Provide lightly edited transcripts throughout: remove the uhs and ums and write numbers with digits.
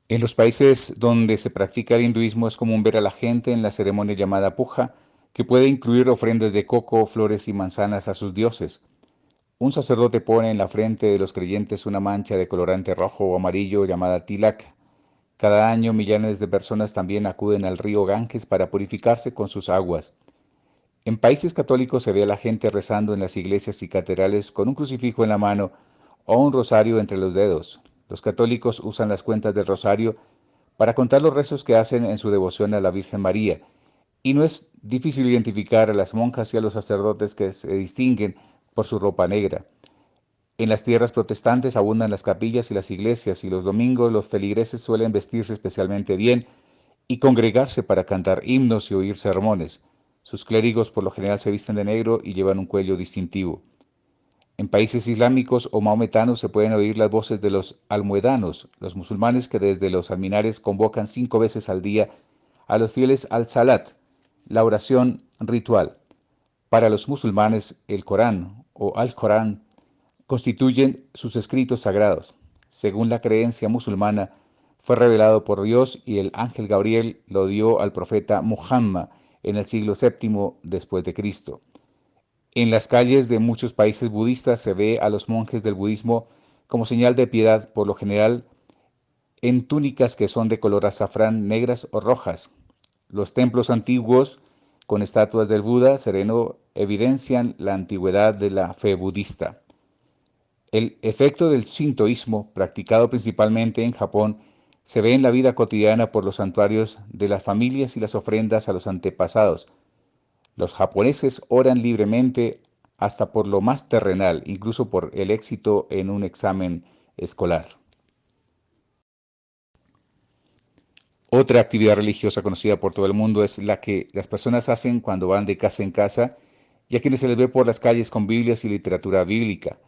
En los países donde se practica el hinduismo es común ver a la gente en la ceremonia llamada puja, que puede incluir ofrendas de coco, flores y manzanas a sus dioses. Un sacerdote pone en la frente de los creyentes una mancha de colorante rojo o amarillo llamada tilak. Cada año millones de personas también acuden al río Ganges para purificarse con sus aguas. En países católicos se ve a la gente rezando en las iglesias y catedrales con un crucifijo en la mano o un rosario entre los dedos. Los católicos usan las cuentas del rosario para contar los rezos que hacen en su devoción a la Virgen María, y no es difícil identificar a las monjas y a los sacerdotes que se distinguen por su ropa negra. En las tierras protestantes abundan las capillas y las iglesias, y los domingos los feligreses suelen vestirse especialmente bien y congregarse para cantar himnos y oír sermones. Sus clérigos por lo general se visten de negro y llevan un cuello distintivo. En países islámicos o maometanos se pueden oír las voces de los almoedanos, los musulmanes que desde los alminares convocan 5 veces al día a los fieles al salat, la oración ritual. Para los musulmanes, el Corán o Al-Corán constituyen sus escritos sagrados. Según la creencia musulmana, fue revelado por Dios y el ángel Gabriel lo dio al profeta Muhammad en el siglo VII después de Cristo. En las calles de muchos países budistas se ve a los monjes del budismo como señal de piedad, por lo general en túnicas que son de color azafrán, negras o rojas. Los templos antiguos con estatuas del Buda sereno evidencian la antigüedad de la fe budista. El efecto del sintoísmo, practicado principalmente en Japón, se ve en la vida cotidiana por los santuarios de las familias y las ofrendas a los antepasados. Los japoneses oran libremente hasta por lo más terrenal, incluso por el éxito en un examen escolar. Otra actividad religiosa conocida por todo el mundo es la que las personas hacen cuando van de casa en casa y a quienes se les ve por las calles con Biblias y literatura bíblica.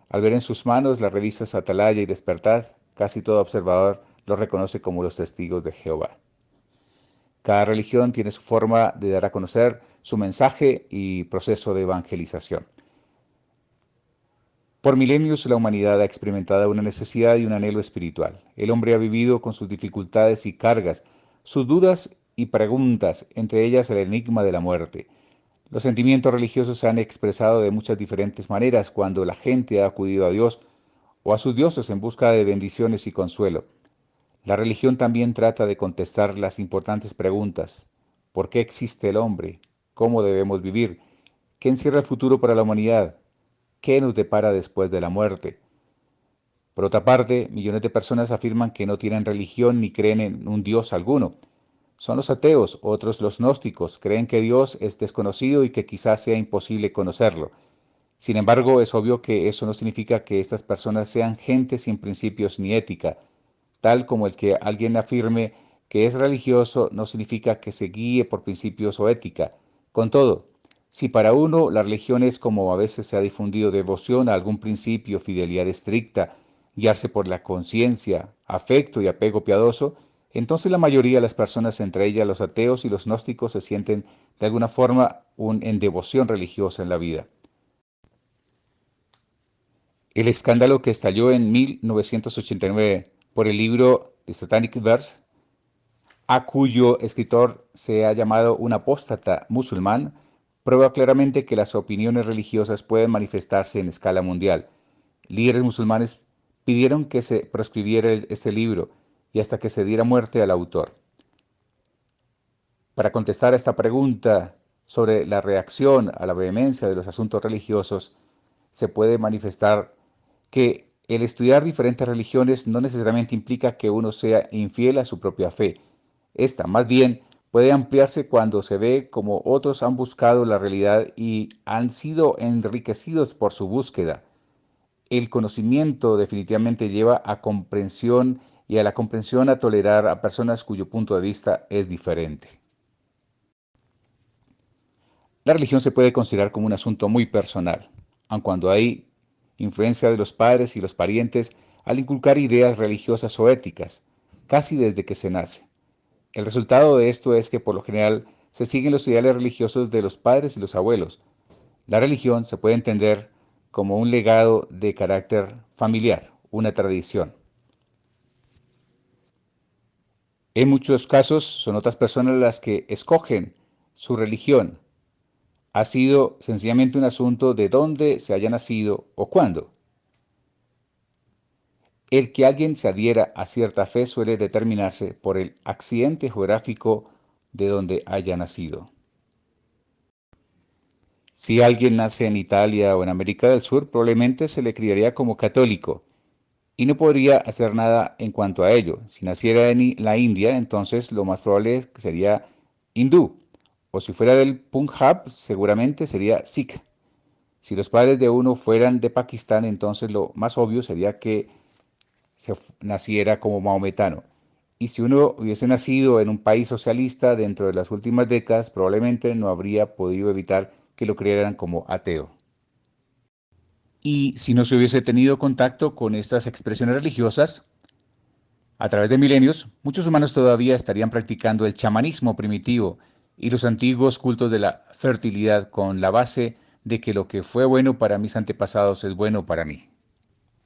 Al ver en sus manos las revistas Atalaya y Despertad, casi todo observador los reconoce como los testigos de Jehová. Cada religión tiene su forma de dar a conocer su mensaje y proceso de evangelización. Por milenios la humanidad ha experimentado una necesidad y un anhelo espiritual. El hombre ha vivido con sus dificultades y cargas, sus dudas y preguntas, entre ellas el enigma de la muerte. Los sentimientos religiosos se han expresado de muchas diferentes maneras cuando la gente ha acudido a Dios o a sus dioses en busca de bendiciones y consuelo. La religión también trata de contestar las importantes preguntas: ¿por qué existe el hombre? ¿Cómo debemos vivir? ¿Qué encierra el futuro para la humanidad? ¿Qué nos depara después de la muerte? Por otra parte, millones de personas afirman que no tienen religión ni creen en un Dios alguno. Son los ateos, otros los gnósticos, creen que Dios es desconocido y que quizás sea imposible conocerlo. Sin embargo, es obvio que eso no significa que estas personas sean gente sin principios ni ética. Tal como el que alguien afirme que es religioso no significa que se guíe por principios o ética. Con todo, si para uno la religión es, como a veces se ha difundido, devoción a algún principio, fidelidad estricta, guiarse por la conciencia, afecto y apego piadoso, entonces la mayoría de las personas, entre ellas los ateos y los gnósticos, se sienten de alguna forma en devoción religiosa en la vida. El escándalo que estalló en 1989 por el libro The Satanic Verse, a cuyo escritor se ha llamado un apóstata musulmán, prueba claramente que las opiniones religiosas pueden manifestarse en escala mundial. Líderes musulmanes pidieron que se proscribiera este libro y hasta que se diera muerte al autor. Para contestar a esta pregunta sobre la reacción a la vehemencia de los asuntos religiosos, se puede manifestar que el estudiar diferentes religiones no necesariamente implica que uno sea infiel a su propia fe. Esta, más bien, puede ampliarse cuando se ve como otros han buscado la realidad y han sido enriquecidos por su búsqueda. El conocimiento definitivamente lleva a comprensión, y a la comprensión a tolerar a personas cuyo punto de vista es diferente. La religión se puede considerar como un asunto muy personal, aun cuando hay influencia de los padres y los parientes al inculcar ideas religiosas o éticas, casi desde que se nace. El resultado de esto es que por lo general se siguen los ideales religiosos de los padres y los abuelos. La religión se puede entender como un legado de carácter familiar, una tradición. En muchos casos son otras personas las que escogen su religión. Ha sido sencillamente un asunto de dónde se haya nacido o cuándo. El que alguien se adhiera a cierta fe suele determinarse por el accidente geográfico de donde haya nacido. Si alguien nace en Italia o en América del Sur, probablemente se le criaría como católico y no podría hacer nada en cuanto a ello. Si naciera en la India, entonces lo más probable sería hindú, o si fuera del Punjab, seguramente sería Sikh. Si los padres de uno fueran de Pakistán, entonces lo más obvio sería que naciera como maometano. Y si uno hubiese nacido en un país socialista dentro de las últimas décadas, probablemente no habría podido evitar que lo creyeran como ateo. Y si no se hubiese tenido contacto con estas expresiones religiosas, a través de milenios, muchos humanos todavía estarían practicando el chamanismo primitivo y los antiguos cultos de la fertilidad con la base de que lo que fue bueno para mis antepasados es bueno para mí.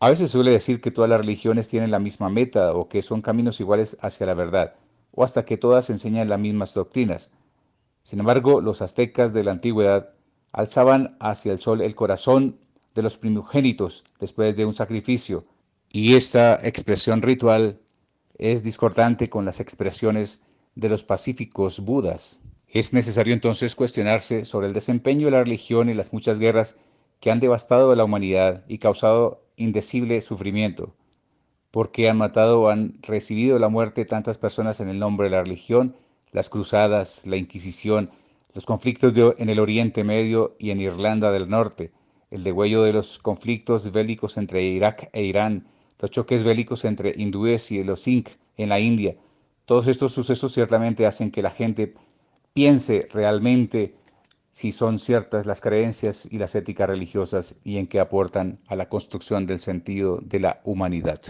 A veces se suele decir que todas las religiones tienen la misma meta o que son caminos iguales hacia la verdad, o hasta que todas enseñan las mismas doctrinas. Sin embargo, los aztecas de la antigüedad alzaban hacia el sol el corazón de los primogénitos después de un sacrificio, y esta expresión ritual es discordante con las expresiones de los pacíficos budas. Es necesario entonces cuestionarse sobre el desempeño de la religión y las muchas guerras que han devastado a la humanidad y causado indecible sufrimiento. ¿Por qué han matado o han recibido la muerte tantas personas en el nombre de la religión? Las cruzadas, la Inquisición, los conflictos en el Oriente Medio y en Irlanda del Norte, el degüello de los conflictos bélicos entre Irak e Irán, los choques bélicos entre hindúes y los Sikh en la India. Todos estos sucesos ciertamente hacen que la gente piense realmente si son ciertas las creencias y las éticas religiosas y en qué aportan a la construcción del sentido de la humanidad.